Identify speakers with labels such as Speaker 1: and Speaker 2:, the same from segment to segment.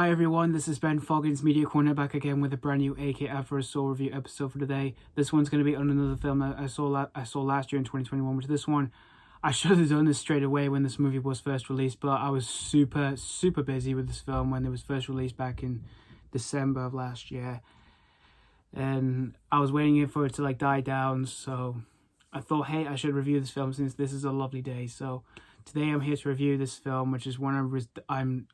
Speaker 1: Hi everyone, this is Ben Foggins Media Corner back again with a brand new AK After Soul review episode for today. This one's going to be on another film that I saw last year in 2021, which this one, I should have done this straight away when this movie was first released, but I was super busy with this film when it was first released back in December of last year. And I was waiting for it to die down, so I thought, hey, I should review this film since this is a lovely day. So today I'm here to review this film, which is one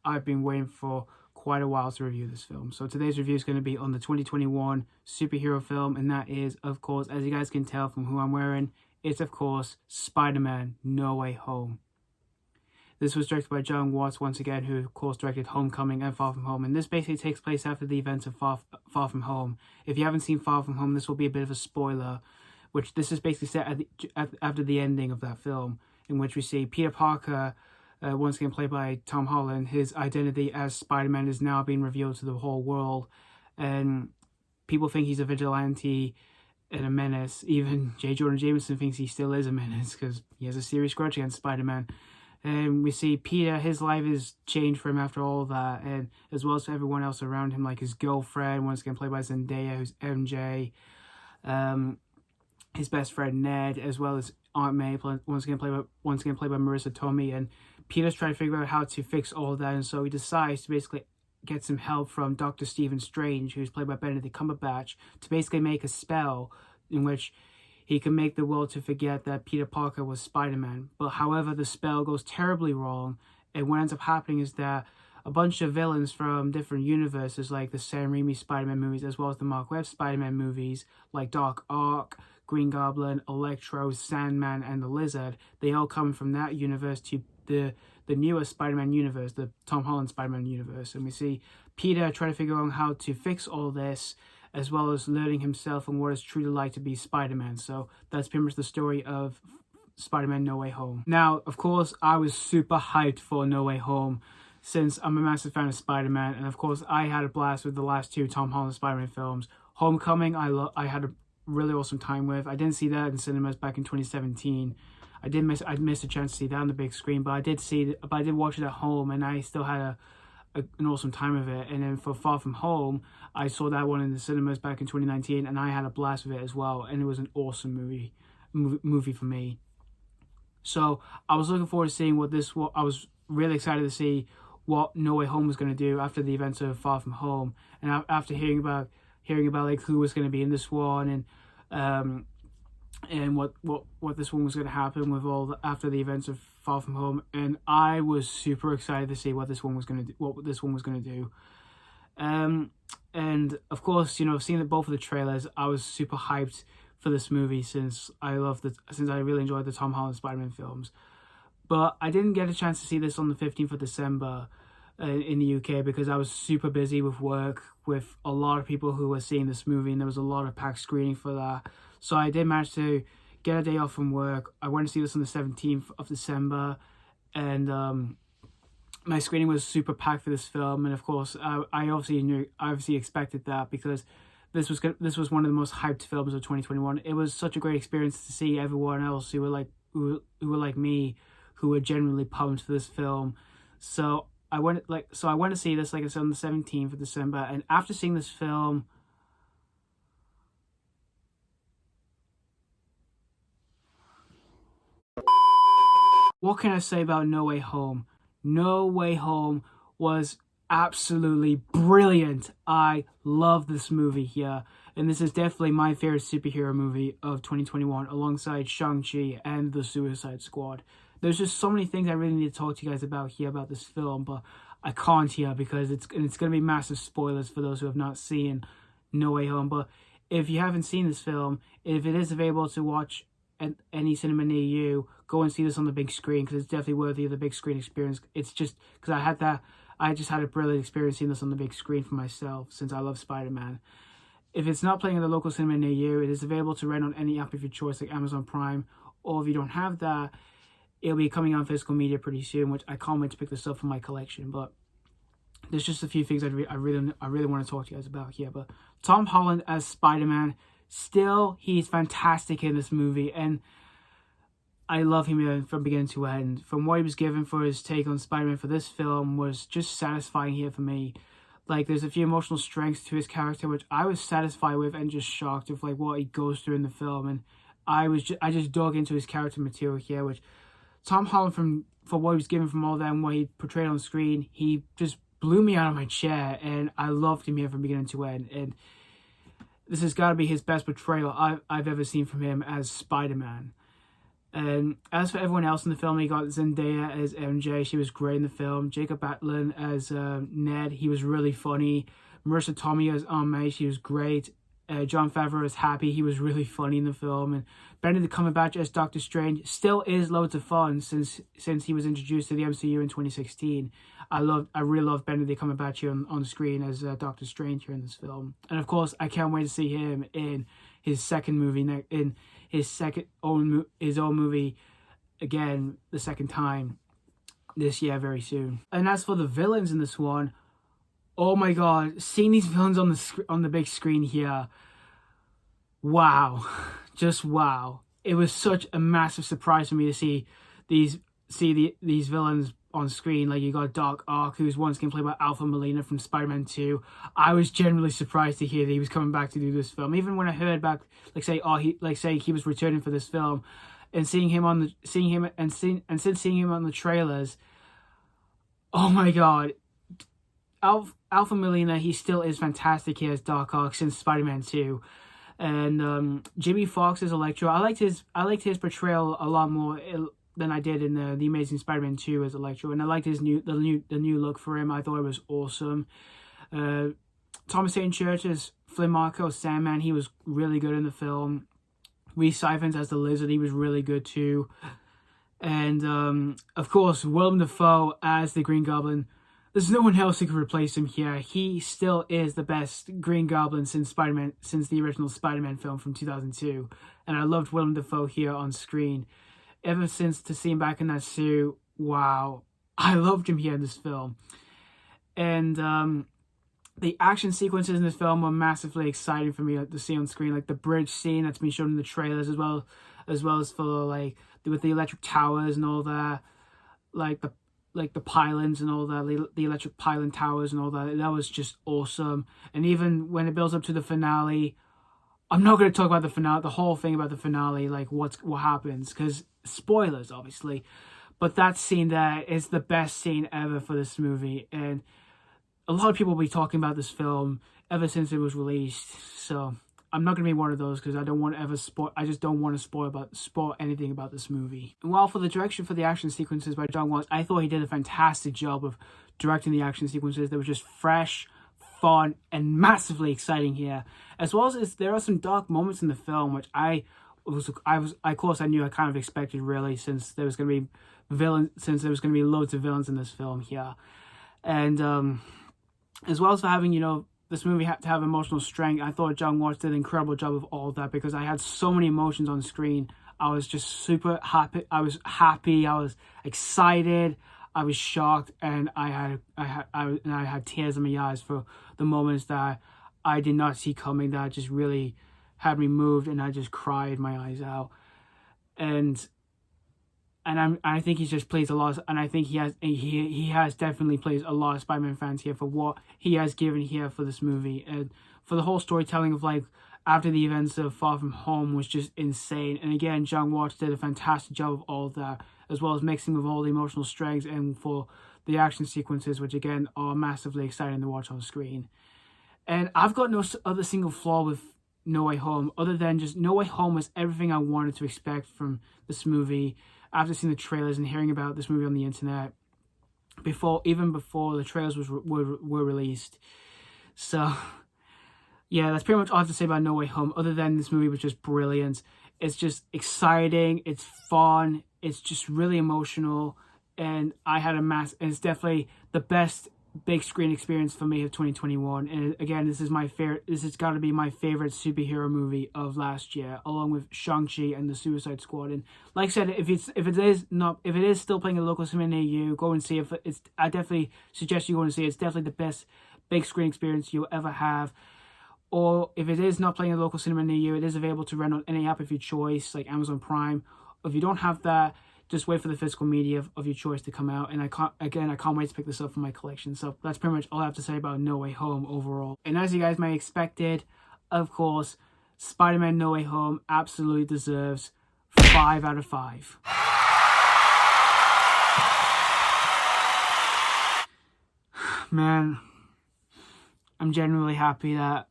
Speaker 1: I've been waiting for quite a while to review this film. So today's review is going to be on the 2021 superhero film, and that is, of course, as you guys can tell from who I'm wearing, it's, of course, Spider-Man No Way Home. This was directed by Jon Watts, once again, who, of course, directed Homecoming and Far From Home, and this basically takes place after the events of Far From Home. If you haven't seen Far From Home, this will be a bit of a spoiler, which this is basically set after the ending of that film, in which we see Peter Parker, once again played by Tom Holland. His identity as Spider-Man is now being revealed to the whole world, and people think he's a vigilante and a menace. Even J. Jonah Jameson thinks he still is a menace because he has a serious grudge against Spider-Man. And we see Peter, his life is changed for him after all of that, and as well as for everyone else around him, like his girlfriend, once again played by Zendaya, who's MJ, his best friend Ned, as well as Aunt May, once again played by Marisa Tomei. And Peter's trying to figure out how to fix all of that, and so he decides to basically get some help from Dr. Stephen Strange, who's played by Benedict Cumberbatch, to basically make a spell in which he can make the world to forget that Peter Parker was Spider-Man. But however, the spell goes terribly wrong, and what ends up happening is that a bunch of villains from different universes, like the Sam Raimi Spider-Man movies, as well as the Mark Webb Spider-Man movies, like Doc Ock, Green Goblin, Electro, Sandman, and the Lizard, they all come from that universe to the newest Spider-Man universe, the Tom Holland Spider-Man universe. And we see Peter trying to figure out how to fix all this, as well as learning himself and what it's truly like to be Spider-Man. So that's pretty much the story of Spider-Man No Way Home. Now, of course, I was super hyped for No Way Home, since I'm a massive fan of Spider-Man, and of course I had a blast with the last two Tom Holland Spider-Man films. Homecoming, I had a really awesome time with. I didn't see that in cinemas back in 2017. I missed a chance to see that on the big screen, but I did watch it at home, and I still had an awesome time with it. And then for Far From Home, I saw that one in the cinemas back in 2019, and I had a blast with it as well, and it was an awesome movie for me. So I was looking forward to seeing I was really excited to see what No Way Home was going to do after the events of Far From Home, and after hearing about like who was going to be in this one, and what this one was going to happen with after the events of Far From Home, and I was super excited to see what this one was going to do. And of course, seeing both of the trailers, I was super hyped for this movie since I really enjoyed the Tom Holland Spider-Man films. But I didn't get a chance to see this on the 15th of December in the UK because I was super busy with work, with a lot of people who were seeing this movie, and there was a lot of packed screening for that. So I did manage to get a day off from work. I went to see this on the 17th of December, and my screening was super packed for this film. And of course, I obviously expected that because this was one of the most hyped films of 2021. It was such a great experience to see everyone else who were like me, who were genuinely pumped for this film. So I went to see this, like I said, on the 17th of December, and after seeing this film, what can I say about No Way Home? No Way Home was absolutely brilliant. I love this movie here, and this is definitely my favorite superhero movie of 2021, alongside Shang-Chi and The Suicide Squad. There's just so many things I really need to talk to you guys about here about this film, but I can't here because it's going to be massive spoilers for those who have not seen No Way Home. But if you haven't seen this film, if it is available to watch at any cinema near you, go and see this on the big screen because it's definitely worthy of the big screen experience. It's just because I just had a brilliant experience seeing this on the big screen for myself since I love Spider-Man. If it's not playing at a local cinema near you, it is available to rent on any app of your choice, like Amazon Prime, or if you don't have that, it'll be coming on physical media pretty soon, which I can't wait to pick this up for my collection. But there's just a few things I really want to talk to you guys about here. But Tom Holland as Spider-Man, still, he's fantastic in this movie. And I love him from beginning to end. From what he was given for his take on Spider-Man for this film was just satisfying here for me. Like, there's a few emotional strengths to his character which I was satisfied with and just shocked with like what he goes through in the film. And I just dug into his character material here, which Tom Holland, for what he was given from all that and what he portrayed on screen, he just blew me out of my chair, and I loved him here from beginning to end. And this has got to be his best portrayal I've ever seen from him as Spider-Man. And as for everyone else in the film, you got Zendaya as MJ. She was great in the film. Jacob Batalon as Ned. He was really funny. Marisa Tomei as Aunt May. She was great. Jon Favreau as Happy. He was really funny in the film. And Benedict Cumberbatch as Doctor Strange still is loads of fun since he was introduced to the MCU in 2016. I really love Benedict Cumberbatch here on screen as Doctor Strange here in this film. And of course, I can't wait to see him in his second movie, in his own movie again the second time this year very soon. And as for the villains in this one, oh my god, seeing these villains on the big screen here, wow, just wow. It was such a massive surprise for me to see these villains on screen. Like, you got Doc Ock, who's once again played by Alfred Molina from Spider-Man 2. I was genuinely surprised to hear that he was coming back to do this film. Even when I heard back, say he was returning for this film, and seeing him on the trailers, oh my god, Alfred Molina, he still is fantastic here as Doc Ock since Spider-Man 2. And Jimmy Foxx as Electro, I liked his portrayal a lot more than I did in the Amazing Spider-Man 2 as Electro, and I liked the new look for him. I thought it was awesome. Thomas St. Church as Flynn Marko, Sandman, he was really good in the film. Rhys Ifans as the Lizard, he was really good too. And of course, Willem Dafoe as the Green Goblin. There's no one else who could replace him here. He still is the best Green Goblin since the original Spider-Man film from 2002. And I loved Willem Dafoe here on screen. Ever since to see him back in that suit, wow, I loved him here in this film. And the action sequences in this film were massively exciting for me to see on screen, like the bridge scene that's been shown in the trailers, as well as for like with the electric towers and all that, like the pylons and all that, the electric pylon towers and all that. That was just awesome. And even when it builds up to the finale, I'm not going to talk about the finale, the whole thing about the finale, like what happens, because spoilers, obviously. But that scene there is the best scene ever for this movie, and a lot of people will be talking about this film ever since it was released. So I'm not going to be one of those, because I don't want to ever spoil. I just don't want to spoil anything about this movie. And while for the direction for the action sequences by Jon Watts, I thought he did a fantastic job of directing the action sequences. They were just fresh, fun, and massively exciting here. As well as there are some dark moments in the film, which of course I knew I kind of expected, really, since there was going to be loads of villains in this film here. And as well as for having, this movie had to have emotional strength, I thought Jon Watts did an incredible job of all of that, because I had so many emotions on screen. I was just super happy. I was happy. I was excited. I was shocked, and I had tears in my eyes for the moments that I did not see coming, that just really had me moved, and I just cried my eyes out. And I think he's just pleased a lot, and I think he has definitely pleased a lot of Spider-Man fans here for what he has given here for this movie, and for the whole storytelling of like after the events of Far From Home was just insane. And again, Jon Watts did a fantastic job of all of that, as well as mixing with all the emotional strengths and for the action sequences, which again are massively exciting to watch on screen. And I've got no other single flaw with No Way Home, other than just No Way Home was everything I wanted to expect from this movie. After seeing the trailers and hearing about this movie on the internet, even before the trailers were released. So yeah, that's pretty much all I have to say about No Way Home, other than this movie was just brilliant. It's just exciting, it's fun, it's just really emotional, and it's definitely the best big screen experience for me of 2021. And again, this has got to be my favorite superhero movie of last year, along with Shang-Chi and the Suicide Squad. And like I said, if it is still playing a local cinema near you, go and see it. I definitely suggest you go and see it. It's definitely the best big screen experience you'll ever have. Or if it is not playing a local cinema near you, it is available to rent on any app of your choice, like Amazon Prime, If you don't have that, just wait for the physical media of your choice to come out. And I can't wait to pick this up for my collection. So that's pretty much all I have to say about No Way Home overall. And as you guys may have expected, of course, Spider-Man No Way Home absolutely deserves 5 out of 5. Man, I'm genuinely happy that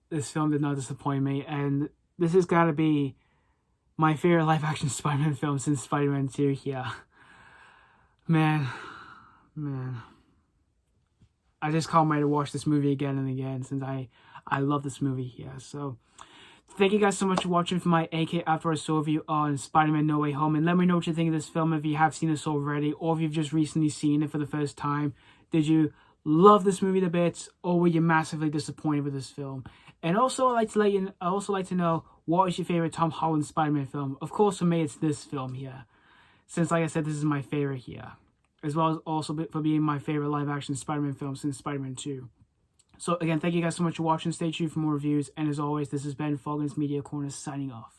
Speaker 1: this film did not disappoint me, and this has got to be my favorite live-action Spider-Man film since Spider-Man 2 here. Man. I just can't wait to watch this movie again and again, since I love this movie here. So, thank you guys so much for watching for my AK After I Saw review on Spider-Man No Way Home, and let me know what you think of this film if you have seen this already, or if you've just recently seen it for the first time. Did you love this movie to bits, or were you massively disappointed with this film? And also, I'd like to know, what is your favorite Tom Holland Spider-Man film? Of course, for me, it's this film here, since, like I said, this is my favorite here, as well as also for being my favorite live-action Spider-Man film since Spider-Man 2. So again, thank you guys so much for watching. Stay tuned for more reviews, and as always, this has been Foggins Media Corner signing off.